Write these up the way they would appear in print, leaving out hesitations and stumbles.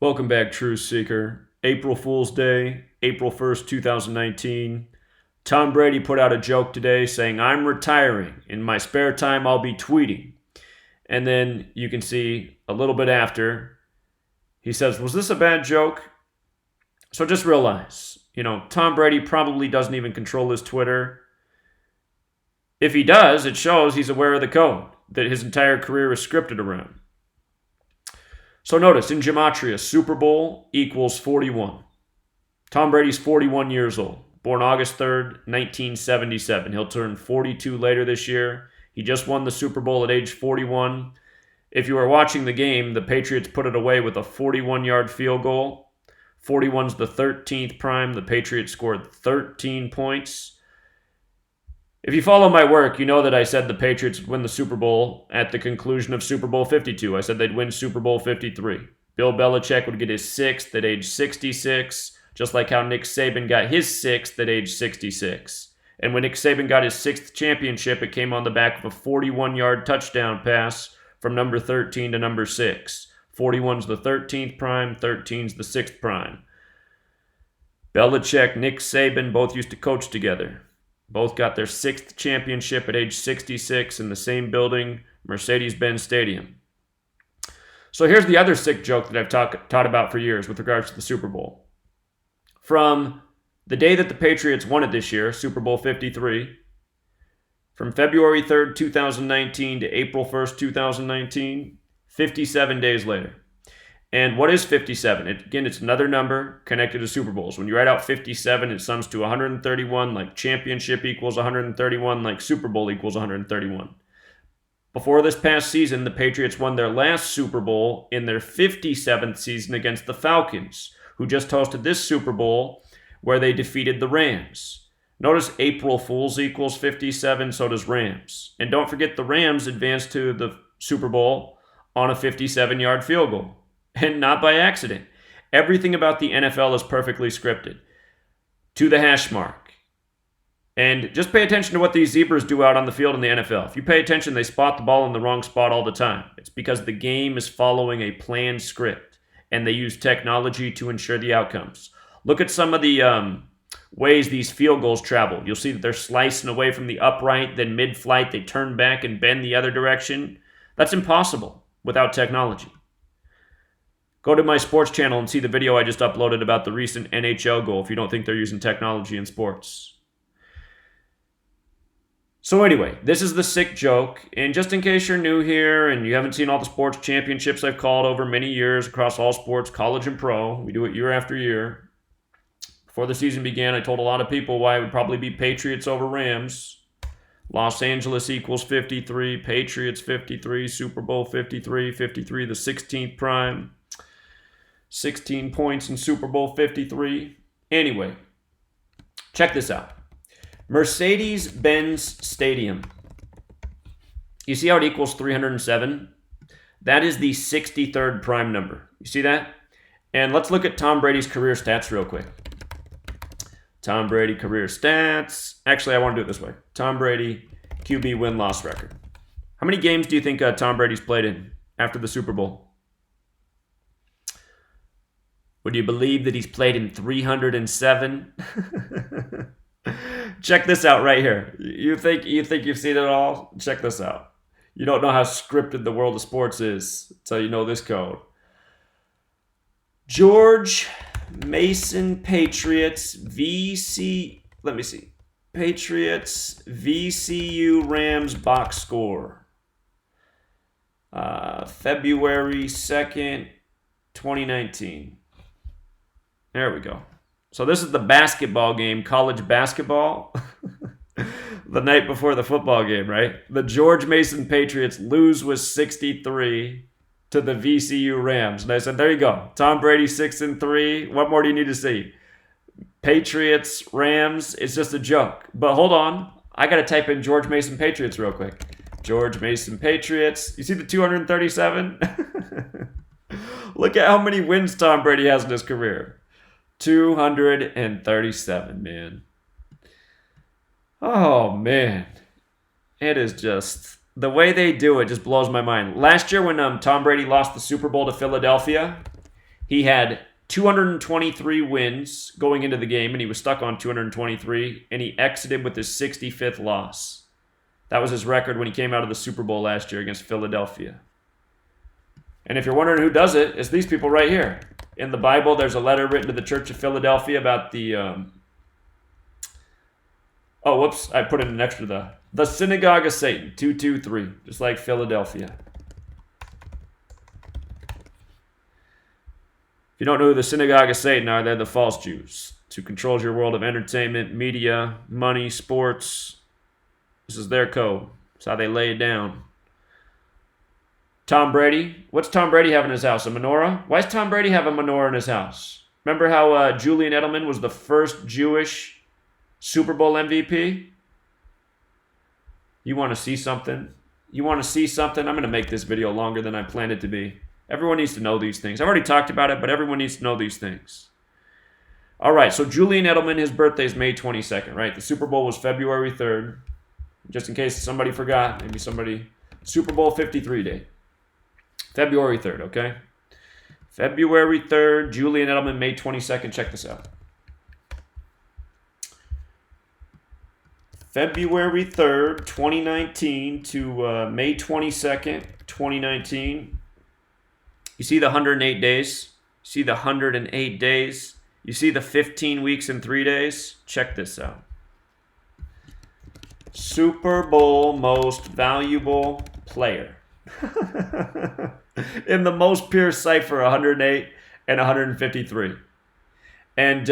Welcome back, Truth Seeker. April Fool's Day, April 1st, 2019. Tom Brady put out a joke today saying, "I'm retiring. In my spare time, I'll be tweeting." And then you can see a little bit after, he says, "Was this a bad joke?" So just realize, Tom Brady probably doesn't even control his Twitter. If he does, it shows he's aware of the code that his entire career is scripted around. So notice, in Gematria, Super Bowl equals 41. Tom Brady's 41 years old, born August 3rd, 1977. He'll turn 42 later this year. He just won the Super Bowl at age 41. If you were watching the game, the Patriots put it away with a 41-yard field goal. 41's the 13th prime. The Patriots scored 13 points. If you follow my work, you know that I said the Patriots would win the Super Bowl at the conclusion of Super Bowl 52. I said they'd win Super Bowl 53. Bill Belichick would get his sixth at age 66, just like how Nick Saban got his sixth at age 66. And when Nick Saban got his sixth championship, it came on the back of a 41-yard touchdown pass from number 13 to number 6. 41's the 13th prime, 13's the 6th prime. Belichick, Nick Saban both used to coach together. Both got their sixth championship at age 66 in the same building, Mercedes-Benz Stadium. So here's the other sick joke that I've taught about for years with regards to the Super Bowl. From the day that the Patriots won it this year, Super Bowl 53, from February 3rd, 2019 to April 1st, 2019, 57 days later. And what is 57? Again, it's another number connected to Super Bowls. When you write out 57, it sums to 131, like championship equals 131, like Super Bowl equals 131. Before this past season, the Patriots won their last Super Bowl in their 57th season against the Falcons, who just hosted this Super Bowl where they defeated the Rams. Notice April Fools equals 57, so does Rams. And don't forget the Rams advanced to the Super Bowl on a 57-yard field goal. And not by accident. Everything about the NFL is perfectly scripted. To the hash mark. And just pay attention to what these zebras do out on the field in the NFL. If you pay attention, they spot the ball in the wrong spot all the time. It's because the game is following a planned script. And they use technology to ensure the outcomes. Look at some of the ways these field goals travel. You'll see that they're slicing away from the upright, then mid-flight they turn back and bend the other direction. That's impossible without technology. Go to my sports channel and see the video I just uploaded about the recent NHL goal if you don't think they're using technology in sports. So anyway, this is the sick joke. And just in case you're new here and you haven't seen all the sports championships I've called over many years across all sports, college and pro, we do it year after year. Before the season began, I told a lot of people why it would probably be Patriots over Rams. Los Angeles equals 53, Patriots 53, Super Bowl 53, 53 the 16th prime. 16 points in Super Bowl 53. Anyway, check this out. Mercedes-Benz Stadium. You see how it equals 307? That is the 63rd prime number. You see that? And let's look at Tom Brady's career stats real quick. Tom Brady career stats. Actually, I want to do it this way. Tom Brady QB win-loss record. How many games do you think Tom Brady's played in after the Super Bowl? Would you believe that he's played in 307? Check this out right here. You think you've seen it all? Check this out. You don't know how scripted the world of sports is until you know this code. George Mason Patriots VC. Let me see. Patriots VCU Rams box score. February 2nd, 2019. There we go. So this is the basketball game, college basketball, the night before the football game, right? The George Mason Patriots lose with 63 to the VCU Rams. And I said, there you go. Tom Brady 6-3. What more do you need to see? Patriots, Rams, it's just a joke. But hold on. I got to type in George Mason Patriots real quick. George Mason Patriots. You see the 237? Look at how many wins Tom Brady has in his career. 237, man. Oh, man. It is just... The way they do it just blows my mind. Last year when Tom Brady lost the Super Bowl to Philadelphia, He had 223 wins going into the game, and he was stuck on 223, and he exited with his 65th loss. That was his record when he came out of the Super Bowl last year against Philadelphia. And if you're wondering who does it, it's these people right here. In the Bible, there's a letter written to the Church of Philadelphia about the... I put in an extra the Synagogue of Satan, 223, just like Philadelphia. If you don't know who the Synagogue of Satan are, they're the false Jews who controls your world of entertainment, media, money, sports. This is their code. It's how they lay it down. Tom Brady. What's Tom Brady have in his house? A menorah? Why does Tom Brady have a menorah in his house? Remember how Julian Edelman was the first Jewish Super Bowl MVP? You want to see something? I'm going to make this video longer than I planned it to be. Everyone needs to know these things. I've already talked about it, but everyone needs to know these things. All right, so Julian Edelman, his birthday is May 22nd, right? The Super Bowl was February 3rd. Just in case somebody forgot, Super Bowl 53 day. February 3rd, okay? February 3rd, Julian Edelman, May 22nd. Check this out. February 3rd, 2019 to May 22nd, 2019. You see the 108 days? You see the 108 days? You see the 15 weeks and 3 days? Check this out. Super Bowl most valuable player. In the most pure cipher, 108 and 153. And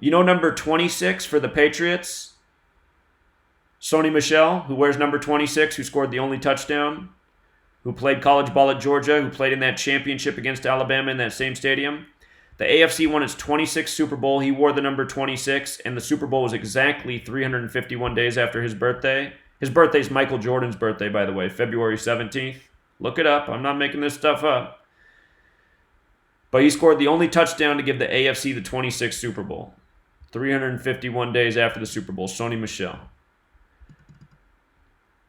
number 26 for the Patriots? Sony Michel, who wears number 26, who scored the only touchdown, who played college ball at Georgia, who played in that championship against Alabama in that same stadium. The AFC won its 26th Super Bowl. He wore the number 26, and the Super Bowl was exactly 351 days after his birthday. His birthday is Michael Jordan's birthday, by the way, February 17th. Look it up. I'm not making this stuff up. But he scored the only touchdown to give the AFC the 26th Super Bowl. 351 days after the Super Bowl, Sony Michel.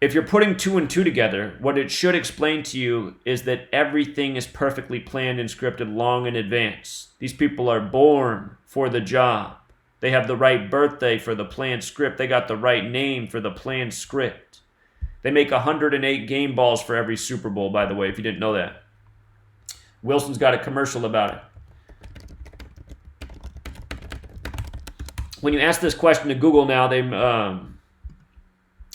If you're putting 2 and 2 together, what it should explain to you is that everything is perfectly planned and scripted long in advance. These people are born for the job. They have the right birthday for the planned script. They got the right name for the planned script. They make 108 game balls for every Super Bowl, by the way, if you didn't know that. Wilson's got a commercial about it. When you ask this question to Google now,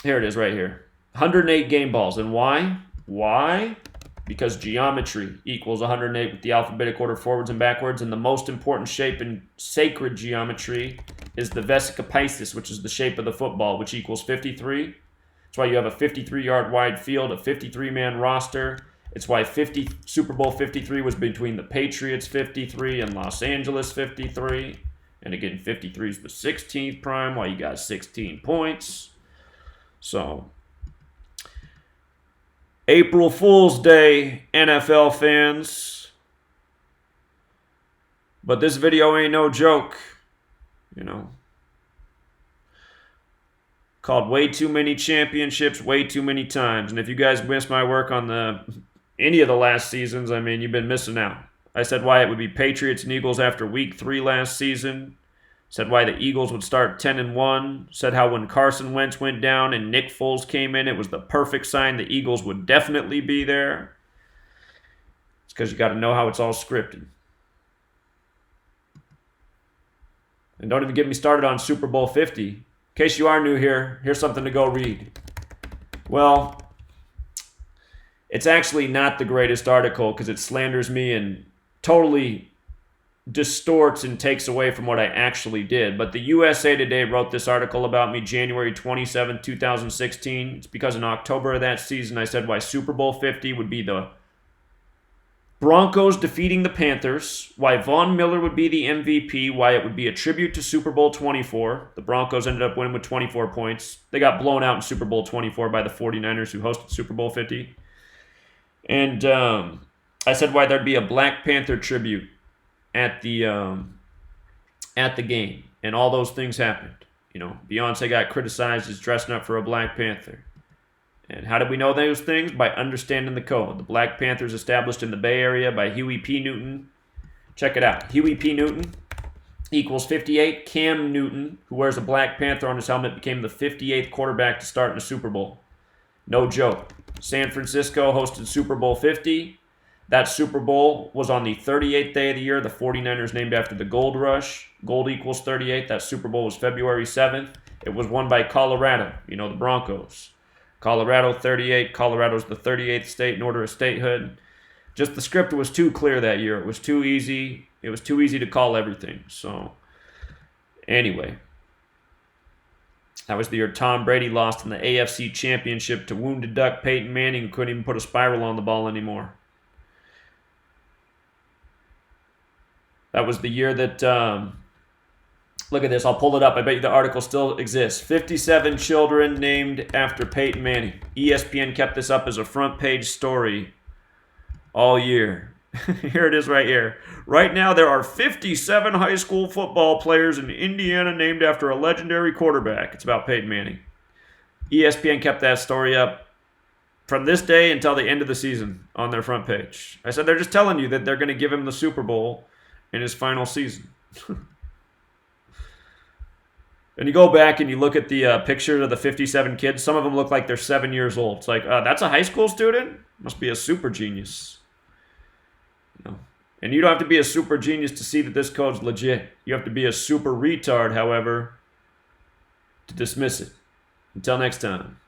here it is right here. 108 game balls. And why? Why? Because geometry equals 108 with the alphabetic order forwards and backwards. And the most important shape in sacred geometry is the vesica piscis, which is the shape of the football, which equals 53. That's why you have a 53-yard wide field, a 53-man roster. It's why Super Bowl 53 was between the Patriots 53 and Los Angeles 53. And again, 53 is the 16th prime, why you got 16 points. So, April Fool's Day, NFL fans. But this video ain't no joke, Called way too many championships, way too many times. And if you guys missed my work on any of the last seasons, you've been missing out. I said why it would be Patriots and Eagles after week 3 last season. Said why the Eagles would start 10-1. Said how when Carson Wentz went down and Nick Foles came in, it was the perfect sign the Eagles would definitely be there. It's because you got to know how it's all scripted. And don't even get me started on Super Bowl 50. In case you are new here, here's something to go read. Well, it's actually not the greatest article because it slanders me and totally distorts and takes away from what I actually did. But the USA Today wrote this article about me January 27, 2016. It's because in October of that season I said why Super Bowl 50 would be the Broncos defeating the Panthers, why Von Miller would be the MVP, why it would be a tribute to Super Bowl 24. The Broncos ended up winning with 24 points. They got blown out in Super Bowl 24 by the 49ers who hosted Super Bowl 50. And I said why there'd be a Black Panther tribute at the game, and all those things happened. Beyonce got criticized as dressing up for a Black Panther. And how did we know those things? By understanding the code. The Black Panthers established in the Bay Area by Huey P. Newton Check it out. Huey P. Newton equals 58. Cam Newton, who wears a Black Panther on his helmet, became the 58th quarterback to start in a Super Bowl. No joke. San Francisco hosted Super Bowl 50. That Super Bowl was on the 38th day of the year. The 49ers named after the Gold Rush. Gold equals 38. That Super Bowl was February 7th. It was won by Colorado, the Broncos. Colorado 38. Colorado's the 38th state in order of statehood. Just the script was too clear that year. It was too easy. It was too easy to call everything. So, anyway. That was the year Tom Brady lost in the AFC Championship to wounded duck Peyton Manning, who couldn't even put a spiral on the ball anymore. That was the year that, look at this, I'll pull it up. I bet you the article still exists. 57 children named after Peyton Manning. ESPN kept this up as a front page story all year. Here it is right here. Right now, there are 57 high school football players in Indiana named after a legendary quarterback. It's about Peyton Manning. ESPN kept that story up from this day until the end of the season on their front page. I said they're just telling you that they're going to give him the Super Bowl in his final season. And you go back and you look at the picture of the 57 kids. Some of them look like they're 7 years old. It's like, that's a high school student? Must be a super genius. And you don't have to be a super genius to see that this code's legit. You have to be a super retard, however, to dismiss it. Until next time.